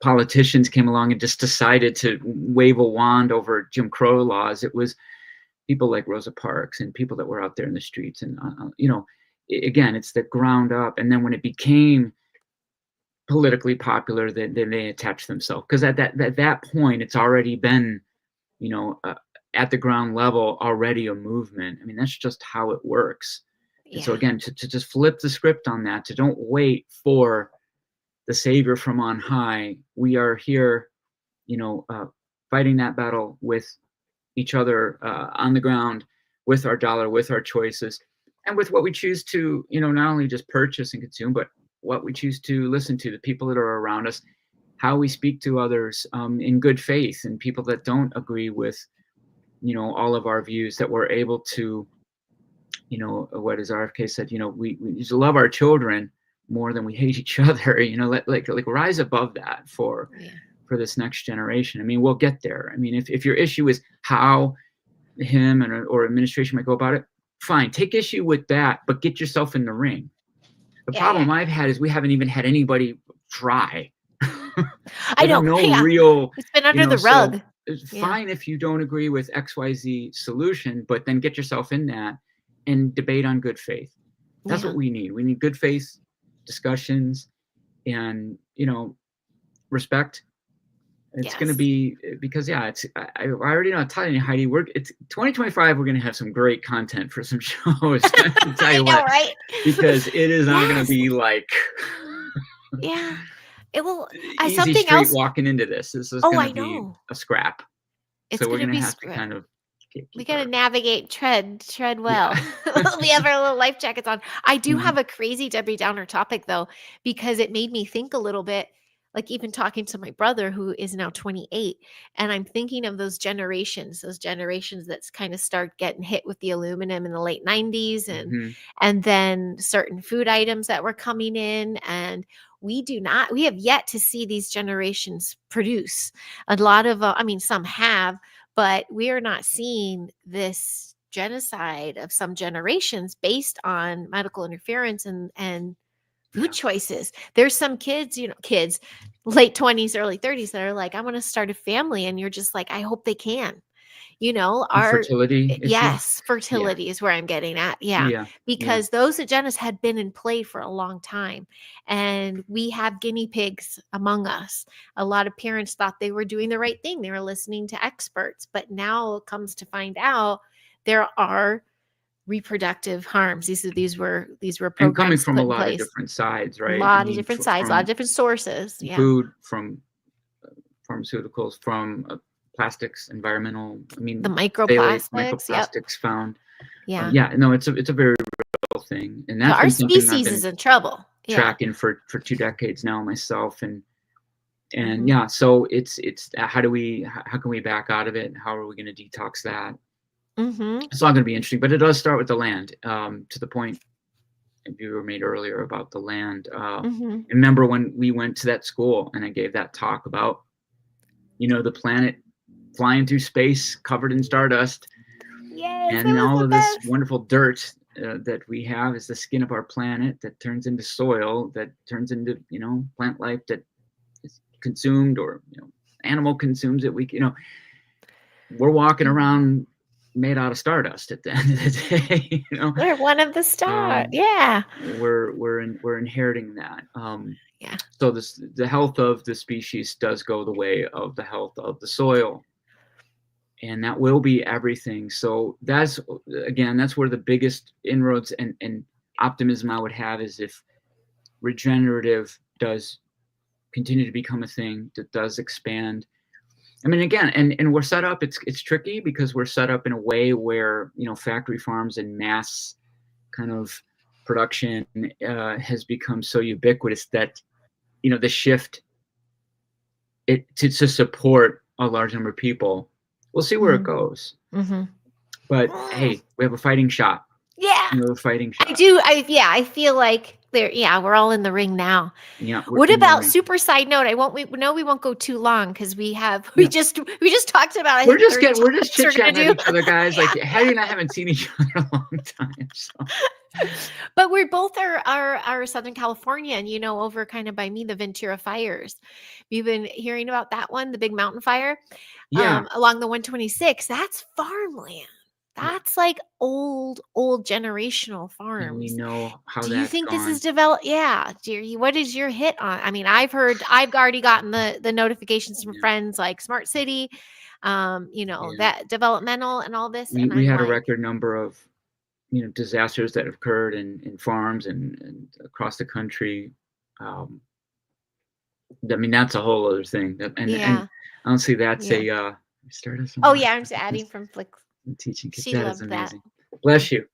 politicians came along and just decided to wave a wand over Jim Crow laws. It was people like Rosa Parks and people that were out there in the streets, and again, it's the ground up. And then when it became politically popular, then they attach themselves, because at that point, it's already been, you know, uh, at the ground level, already a movement. I mean, that's just how it works. And so Yeah. again, to just flip the script on that, to don't wait for the savior from on high. We are here, fighting that battle with each other, on the ground, with our dollar, with our choices, and with what we choose to, not only just purchase and consume, but what we choose to listen to, the people that are around us, how we speak to others, in good faith, and people that don't agree with, all of our views, that we're able to, what is RFK said, we need to love our children more than we hate each other. Like rise above that Yeah. for this next generation. I mean, we'll get there. I mean, if your issue is how him or administration might go about it, fine, take issue with that, but get yourself in the ring. The Yeah. problem I've had is we haven't even had anybody try. I There's know. no Yeah. real, It's been under the so rug. it's Yeah. fine if you don't agree with XYZ solution, but then get yourself in that and debate on good faith. That's Yeah. what we need. We need good faith discussions and, respect. It's going to Yes. be, because I already know, I'm telling you, Heidi, it's 2025. We're going to have some great content for some shows. I can tell I you know, what, right? because it is not going to Yes. be like Yeah. It will. easy Something street else. walking into this. This is Oh, going to I be know. a scrap. It's So we're gonna going to be have to script. kind of We keep gotta our, navigate, tread yeah. well. We have our little life jackets on. I do Mhm. have a crazy Debbie Downer topic though, because it made me think a little bit, like even talking to my brother who is now 28, and I'm thinking of those generations that's kind of start getting hit with the aluminum in the late 90s, Mhm. and then certain food items that were coming in, and we have yet to see these generations produce a lot of I mean, some have, but we are not seeing this genocide of some generations based on medical interference and food Yeah. choices. There's some kids, kids late 20s, early 30s that are like, I want to start a family. And you're just like, I hope they can. Our Infertility issue. yes, Yeah. fertility is where I'm getting at. Yeah. Yeah. Yeah. Because those agendas had been in play for a long time. And we have guinea pigs among us. A lot of parents thought they were doing the right thing. They were listening to experts. But now it comes to find out there are reproductive harms. These were And coming programs from a put in lot of place. different sides, A right? I lot of mean, different sides, a lot of from different sources. Yeah. food, from pharmaceuticals, from plastics, environmental. I The mean, phthalates, microplastics. Yep. microplastics found. Yeah. Yeah, no, it's a very real thing, and Yeah. that's Our been something I've species is been in trouble. Yeah. tracking for 2 decades now myself, and Hmm. yeah. So it's how can we back out of it? How are we going to detox that? Hmm. It's all going to be interesting, but it does start with the land. To the point you were made earlier about the land. Hmm. I remember when we went to that school and I gave that talk about, the planet flying through space covered in stardust, Yes, it and was all the of this best. wonderful dirt, that we have is the skin of our planet that turns into soil, that turns into, plant life that is consumed, or, animal consumes it. We're walking Mhm. around made out of stardust at the end of the day. We're one of the star. Um, Yeah. we're inheriting that. Yeah. So the health of the species does go the way of the health of the soil, and that will be everything. So that's where the biggest inroads and optimism I would have is if regenerative does continue to become a thing that does expand. I mean, again, and we're set up, it's tricky because we're set up in a way where, factory farms and mass kind of production has become so ubiquitous that, the shift to support a large number of people, we'll see where it goes. Mm-hmm. But hey, we have a fighting shot. Yeah. We have a fighting shot. I do. I feel like we're all in the ring now. Yeah. What about super side note? We won't go too long because we just talked about. We're just chit-chatting at each other, guys. Like Heidi and I haven't seen each other in a long time. So. But we're both are Southern California, and over kind of by me, the Ventura Fires. You've been hearing about that one, the big mountain fire, along the 126. That's farmland. That's like old generational farms. And we know how. Do you think this is developed? Yeah, dearie. What is your hit on? I mean, I've already gotten the notifications from friends like Smart City, that developmental and all this. We had a record number of disasters that have occurred in farms and across the country. I mean, that's a whole other thing. And honestly, that's a started. Oh yeah, I'm just adding from Flick. Teaching kids. She that is loved amazing. That. Bless you.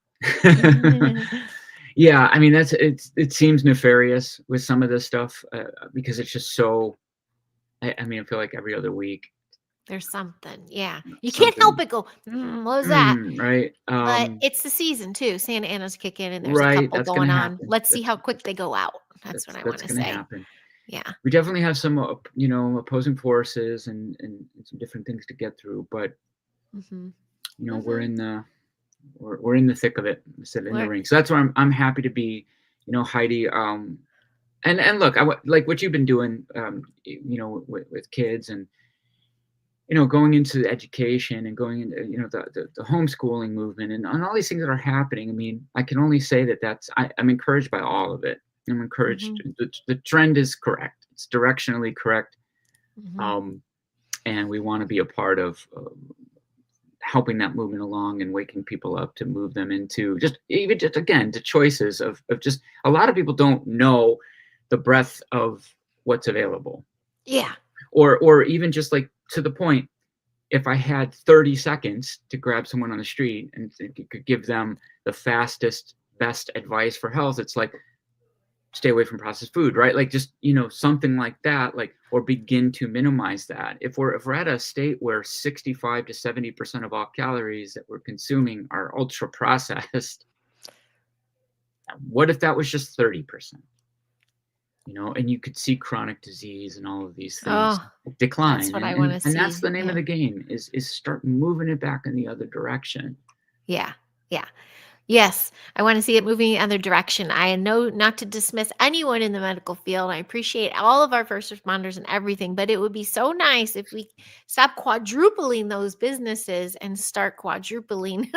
Yeah, I mean it seems nefarious with some of this stuff because it's just so. I mean, I feel like every other week there's something. Yeah, you can't help but go. What was that? Right. But it's the season too. Santa Ana's kicking, and there's a couple going on. Let's see how quick they go out. That's what I want to say. Happen. Yeah, we definitely have some opposing forces and some different things to get through, but. We're in the thick of it, instead in the ring. So that's where I'm happy to be, Heidi. And look, like what you've been doing, with kids and, going into the education and going into, the homeschooling movement and all these things that are happening. I mean, I can only say that I'm encouraged by all of it. I'm encouraged. The trend is correct. It's directionally correct. And we want to be a part of helping that movement along and waking people up to move them into again, the choices of just a lot of people don't know the breadth of what's available. Yeah. Or even just like to the point, if I had 30 seconds to grab someone on the street and could give them the fastest, best advice for health, it's like, stay away from processed food, right? Like just, something like that, like, or begin to minimize that. If we're at a state where 65 to 70% of all calories that we're consuming are ultra processed, what if that was just 30%? And you could see chronic disease and all of these things decline. That's what I want to see. And that's the name of the game is start moving it back in the other direction. Yeah. Yeah. Yes, I want to see it moving in the other direction. I know not to dismiss anyone in the medical field. I appreciate all of our first responders and everything, but it would be so nice if we stop quadrupling those businesses and start quadrupling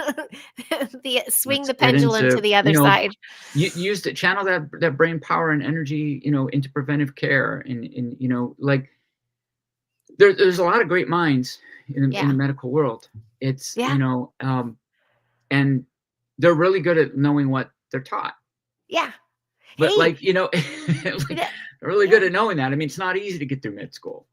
the pendulum to the other side. Use to channel that brain power and energy, into preventive care and like there's a lot of great minds in the medical world. It's and they're really good at knowing what they're taught. Yeah. But they're really good at knowing that. I mean, it's not easy to get through med school.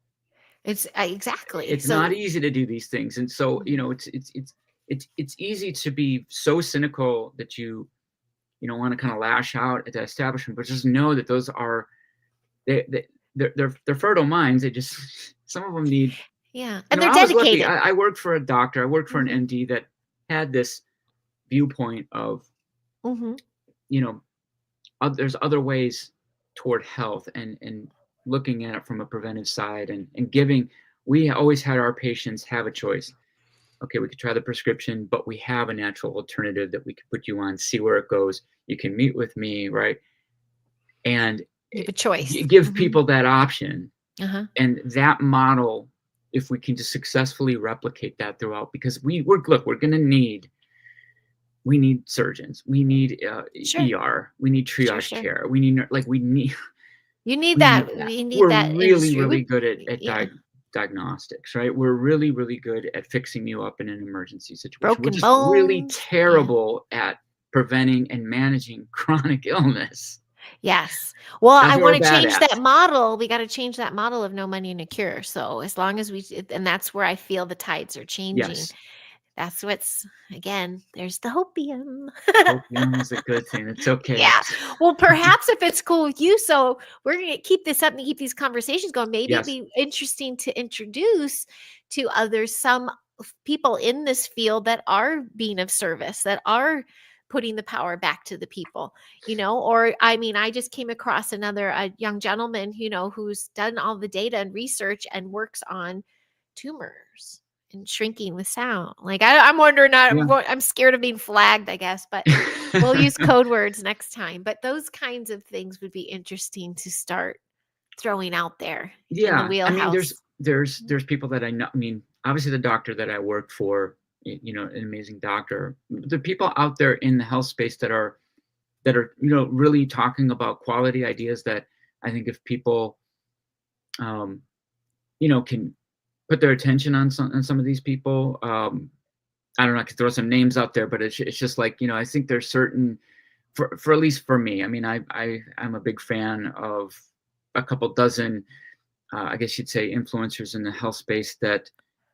It's exactly. It's not easy to do these things. And so, it's easy to be so cynical that you want to kind of lash out at the establishment, but just know that those are, they're fertile minds. They just, some of them need. Yeah. And they're dedicated. I worked for a doctor. I worked for an MD that had this viewpoint of there's other ways toward health and looking at it from a preventive side and giving. We always had our patients have a choice. Okay, we could try the prescription, but we have a natural alternative that we could put you on, see where it goes. You can meet with me, right? And you have a choice. Give people that option. And that model, if we can just successfully replicate that throughout, because we're going to need. We need surgeons. We need ER. We need triage care. We need You need that. We're really good at diagnostics, right? We're really, really good at fixing you up in an emergency situation. Broken We're just bones. really terrible at preventing and managing chronic illness. Yes. Well, That's I what we're want to bad change at. that model. We got to change that model of no money, no cure. So as long as and that's where I feel the tides are changing. Yes. That's what's, again, there's the hopium. Opium is a good thing. It's okay. Yeah. Well, perhaps if it's cool with you, so we're going to keep this up and keep these conversations going. Maybe it'd Yes. be interesting to introduce to others some people in this field that are being of service, that are putting the power back to the people, or I mean, I just came across another young gentleman, who's done all the data and research and works on tumors and shrinking with sound. Like I'm wondering, Yeah. I'm scared of being flagged, I guess, but we'll use code words next time. But those kinds of things would be interesting to start throwing out there in the Yeah. I mean, wheelhouse. there's people that I know. I mean, obviously the doctor that I worked for, an amazing doctor. The people out there in the health space that are really talking about quality ideas that I think if people um, can put their attention on some of these people. I don't know, I could throw some names out there, but it's just like, I think there's certain for at least for me. I mean, I'm a big fan of a couple dozen, I guess you'd say, influencers in the health space that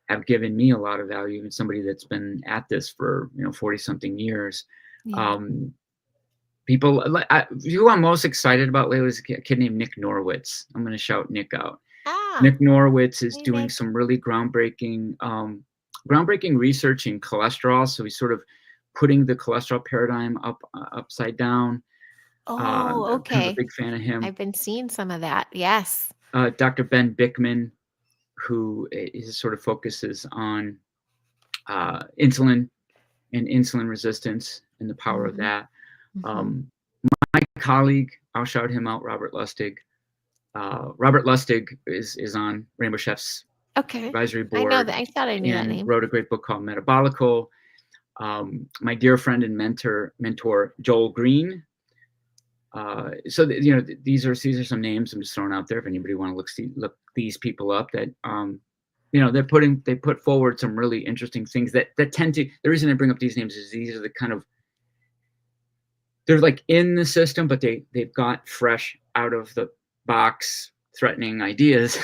have given me a lot of value, and somebody that's been at this for 40 something years. Yeah. Um, People, who I'm most excited about lately is a kid named Nick Norwitz. I'm going to shout Nick out. Ah, Nick Norwitz is hey, doing Nick. some really groundbreaking research in cholesterol. So he's sort of putting the cholesterol paradigm upside down. Oh, I'm kind of a okay. big fan of him. I've been seeing some of that. Yes. Dr. Ben Bickman, who is sort of focuses on insulin and insulin resistance and the power of Hmm. that. Hmm. Um, my colleague, I'll shout him out, Robert Lustig. Robert Lustig is on Rainbow Chef's Okay. advisory I know board that. I thought I knew that and name. wrote a great book called Metabolical. My dear friend and mentor Joel Green. So these are some names I'm just throwing out there. If anybody want to look these people up, that they put forward some really interesting things that tend to. The reason I bring up these names is these are the kind of, they're like in the system, but they've got fresh out of the box threatening ideas.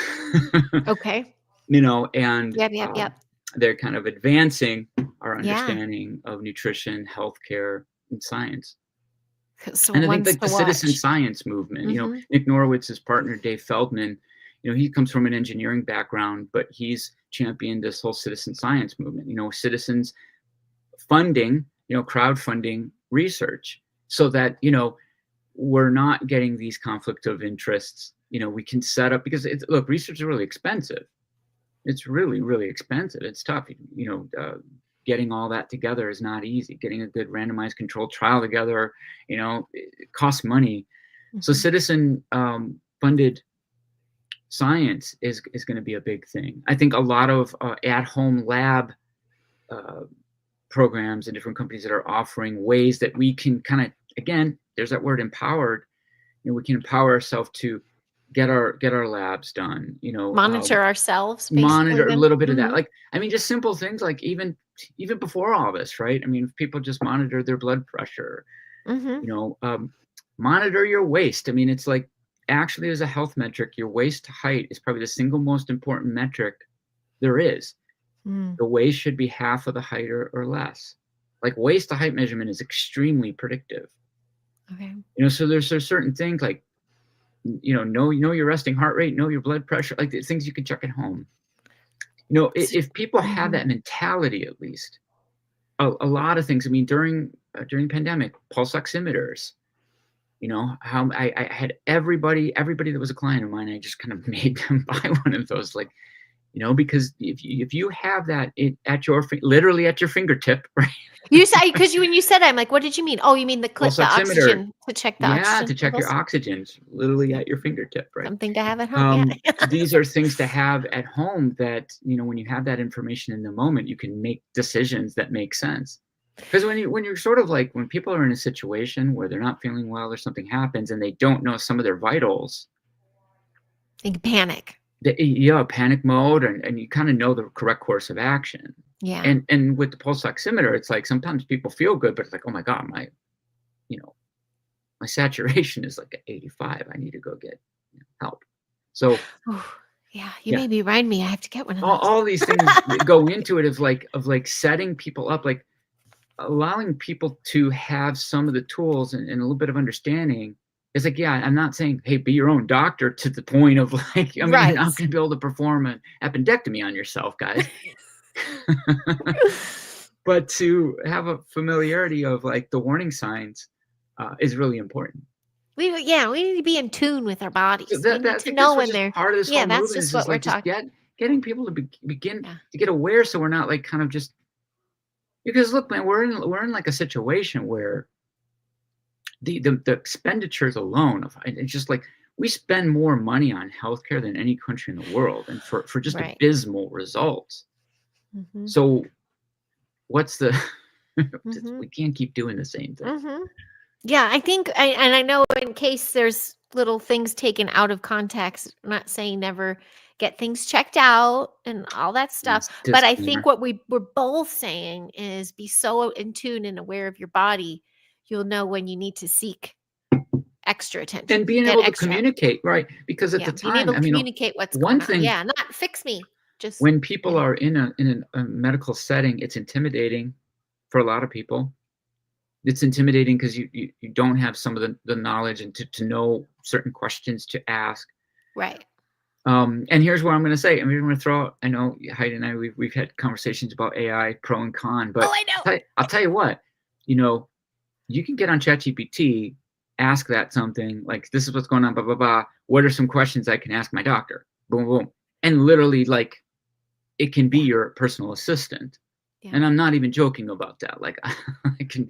Okay. And Yep. they're kind of advancing our Yeah. understanding of nutrition, healthcare, and science. So And I think ones like to the citizen watch. science movement, Hmm. Nick Norowitz's partner, Dave Feldman, he comes from an engineering background, but he's championed this whole citizen science movement, citizens funding, crowdfunding research so that, we're not getting these conflict of interests. We can set up, because look, research is really expensive. It's really, really expensive. It's tough. Getting all that together is not easy. Getting a good randomized controlled trial together, it costs money. So Hmm. citizen funded science is going to be a big thing. I think a lot of at-home lab uh, programs and different companies that are offering ways that we can kind of, again, there's that word empowered. We can empower ourselves to get our labs done. Monitor ourselves, basically. Monitor a Then. little bit of that. Hmm. Like, I mean, just simple things like even before all this, right? I mean, if people just monitor their blood pressure, Hmm. you know, monitor your waist. I mean, it's like, actually, as a health metric, your waist to height is probably the single most important metric there is. Mm. The waist should be half of the height or less. Like, waist to height measurement is extremely predictive. Okay. So there's certain things like, know your resting heart rate, know your blood pressure, like the things you can check at home. If people have Mhm. that mentality, at least, a lot of things. I mean, during pandemic, pulse oximeters. How I had everybody that was a client of mine, I just kind of made them buy one of those, like, because if you have that at literally at your fingertip, right? You say, because when you said, I'm like, what did you mean? Oh, you mean the Pulse the oximeter, oxygen, to check the yeah, to oxygen check your levels? oxygens, literally Yeah, at your fingertip, right? something to have at home. Yeah. These are things to have at home that, when you have that information in the moment, you can make decisions that make sense. Because when you're sort of like, when people are in a situation where they're not feeling well or something happens and they don't know some of their vitals, Think panic. panic mode, and you kind of know the correct course of action. Yeah. And with the pulse oximeter, it's like sometimes people feel good, but it's like, oh my God, you know, my saturation is like at 85. I need to go get help. So yeah, you made me remind me. I have to get one of those. all these things go into it of like setting people up, like allowing people to have some of the tools and a little bit of understanding. It's like, yeah, I'm not saying, hey, be your own doctor to the point of like, I mean, you're not going to be able to perform an appendectomy on yourself, guys. But to have a familiarity of like the warning signs is really important. We need to be in tune with our bodies. So we need to know when they're part of this whole that's movement just is what just we're like talking. getting people to begin to get aware, so we're not like kind of just, because look, man, we're in like a situation where the expenditures alone of it's just like we spend more money on healthcare than any country in the world, and for just abysmal results. So what's the we can't keep doing the same thing. Yeah, I think, and I know in case there's little things taken out of context, I'm not saying never get things checked out and all that stuff, but I think what we're both saying is be so in tune and aware of your body, you'll know when you need to seek extra attention. And being able to communicate, right? Because at the time, being able to communicate what's going on. Yeah, not fix me. Just when people are in a medical setting, it's intimidating for a lot of people. It's intimidating because you don't have some of the knowledge and to know certain questions to ask. Right. And here's what I'm going to say. I'm going to throw out, I know Heidi and I, we've had conversations about AI, pro and con, but I know. I'll tell you what, you can get on ChatGPT, ask that something like, this is what's going on, blah, blah, blah. What are some questions I can ask my doctor? Boom, boom. And literally, like, it can be your personal assistant. Yeah. And I'm not even joking about that. Like, I can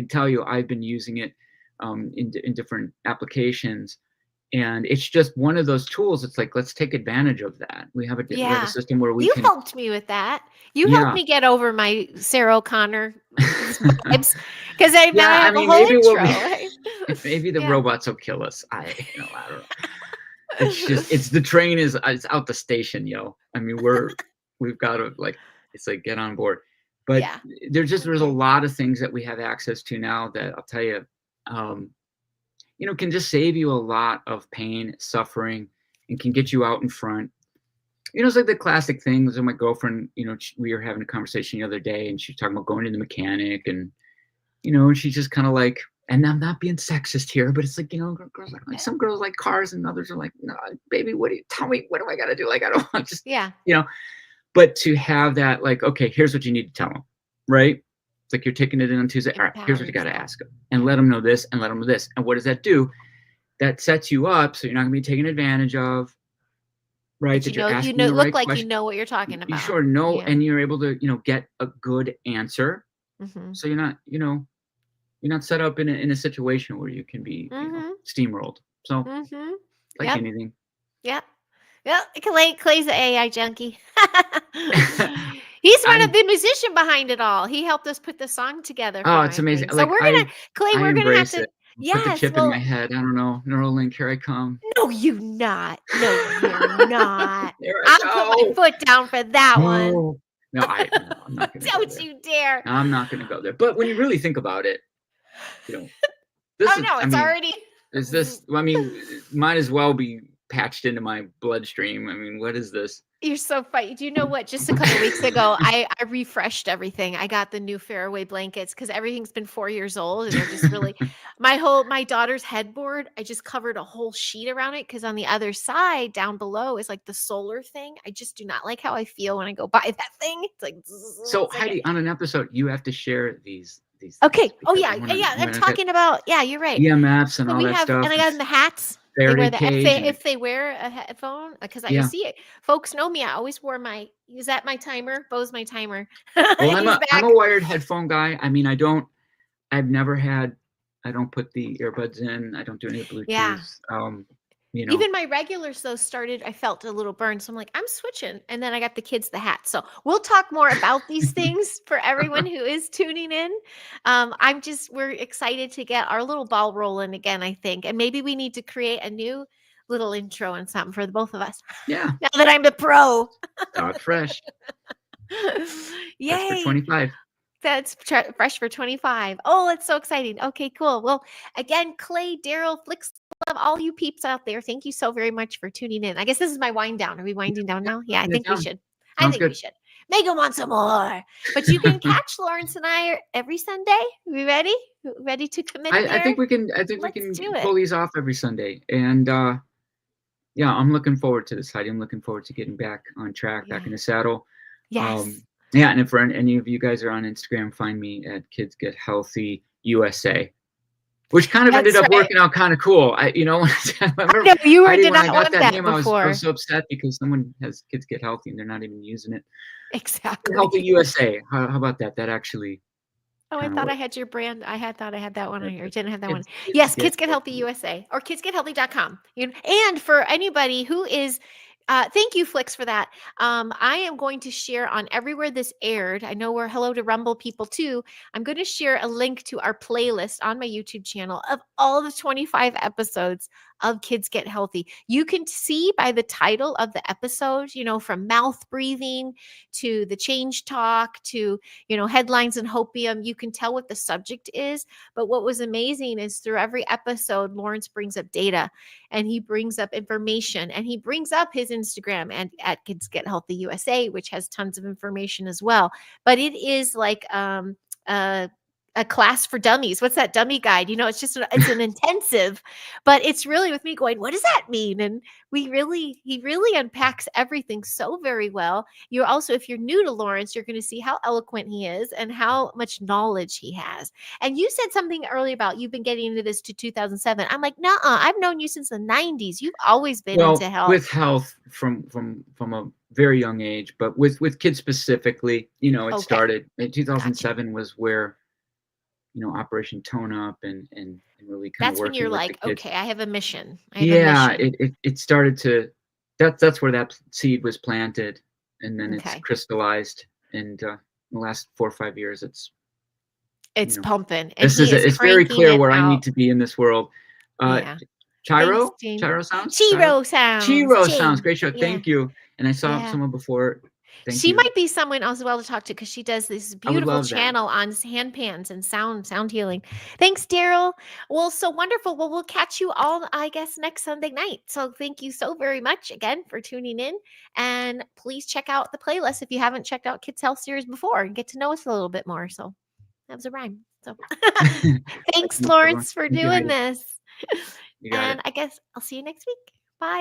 tell you, I've been using it in different applications. And it's just one of those tools. It's like, let's take advantage of that. We have a system where we can. You helped me with that. You helped me get over my Sarah O'Connor vibes, because I now have a whole intro. Maybe the robots will kill us. I don't know. It's just, it's the train is out the station, yo. I mean, we've got to it's like get on board. But there's a lot of things that we have access to now that I'll tell you, can just save you a lot of pain, suffering, and can get you out in front. It's like the classic things. My girlfriend, we were having a conversation the other day, and she was talking about going to the mechanic, and and she's just kind of like, and I'm not being sexist here, but it's like, girls like some girls like cars, and others are like, no, baby, tell me, what do I got to do? Like, I don't want just, But to have that, like, okay, here's what you need to tell them, right? It's like you're taking it in on Tuesday. All right, here's what you got to ask them, and let them know this, and let them know this. And what does that do? That sets you up so you're not going to be taken advantage of, right? That you're asking the right question. You know what you're talking about. You sure know, and you're able to, get a good answer. So you're not set up in a situation where you can be steamrolled. So like anything. Yep. Well, Clay's an AI junkie. He's the musician behind it all. He helped us put the song together. Oh, it's amazing. So we're gonna, Clay, we're gonna have to. Put the chip in my head. I don't know. Neuralink, here I come. No, you're not. No, you're not. I'll put my foot down for that one. No, I'm not gonna Don't you dare. I'm not going to go there. But when you really think about it, already. Is this, might as well be patched into my bloodstream. I mean, what is this? You're so funny. Do you know what? Just a couple weeks ago, I refreshed everything. I got the new Fairway blankets because everything's been 4 years old, and they're just really my daughter's headboard. I just covered a whole sheet around it because on the other side, down below, is like the solar thing. I just do not like how I feel when I go by that thing. It's like so. Heidi, on an episode, you have to share these. Okay. Oh yeah. I'm talking about. Yeah, you're right. EMFs and all that stuff. And I got in the hats. They wear if they wear a headphone, because I see it. Folks know me. I always wore is that my timer? Bo's my timer. Well, I'm a wired headphone guy. I mean, I don't put the earbuds in. I don't do any Bluetooth. Yeah. Even my regulars though I felt a little burn. So I'm like, I'm switching. And then I got the kids the hat. So we'll talk more about these things for everyone who is tuning in. We're excited to get our little ball rolling again, I think. And maybe we need to create a new little intro and something for the both of us. Yeah. Now that I'm the pro. Start fresh. Yay. That's for 25. That's fresh for 25. Oh, it's so exciting. Okay, cool. Well, again, Clay, Daryl, Flicks, love all you peeps out there. Thank you so very much for tuning in. I guess this is my wind down. Are we winding down now? Yeah, I Writing it think we down. should. I Sounds think we good. should. Megan wants some more. But you can catch Lawrence and I every Sunday. We ready? Ready to commit I there? think we can. I think we Let's can do pull it. these off every Sunday, and yeah, I'm looking forward to this, Heidi. I'm looking forward to getting back on track, back Yeah. in the saddle. Yes. Yeah, and if any of you guys are on Instagram, find me at Kids Get Healthy USA, which kind of ended That's up right. working out kind of cool. I remember No, you Heidi, did when I not got want that that name, I was before. so upset because someone has Kids Get Healthy and they're not even using it. Exactly. Healthy USA. How about that? That actually Oh, I kind of thought I worked. had your brand. Thought I had that one on here. I didn't have that one. Kids Yes, Get Kids Get Healthy Healthy. USA or kidsgethealthy.com. And for anybody who is, thank you, Flix, for that. I am going to share on everywhere this aired. I know we're Hello to Rumble people too. I'm going to share a link to our playlist on my YouTube channel of all the 25 episodes of Kids Get Healthy. You can see by the title of the episode, from mouth breathing to the change talk to headlines and hopium. You can tell what the subject is. But what was amazing is through every episode, Lawrence brings up data and he brings up information and he brings up his Instagram and at Kids Get Healthy USA, which has tons of information as well. But it is like a class for dummies. What's that dummy guide? It's an intensive, but it's really with me going, what does that mean? And he really unpacks everything so very well. You're also, if you're new to Lawrence, you're going to see how eloquent he is and how much knowledge he has. And you said something earlier about you've been getting into this to 2007. I'm like, nah, I've known you since the 90s. You've always been into Well, health. with health from a very young age, but with kids specifically, it Okay. started in Gotcha. 2007 was where, Operation Tone Up and really kind of That's when you're working with the like, kids. okay, I have a mission. Yeah, it started to that's where that seed was planted, and then it's Okay. crystallized, and the last 4 or 5 years, it's It's pumping. And this he is is it's very cranking clear it where I need out. to be in this world. Yeah. Thanks, Chiro? Jane. Chiro sounds? Chiro sounds. Chiro sounds. Jane. Great show. Yeah. Thank you. And I saw Yeah. someone before. Thank She you. might be someone else well to talk to because she does this I would beautiful love that. channel on hand pans and sound healing. Thanks, Daryl. Well, so wonderful. Well, we'll catch you all, I guess, next Sunday night. So thank you so very much again for tuning in. And please check out the playlist if you haven't checked out Kids Health Series before and get to know us a little bit more. So that was a rhyme. So thanks, Everyone. Lawrence, for Thank you, doing Heidi. this. You got it. And I guess I'll see you next week. Bye.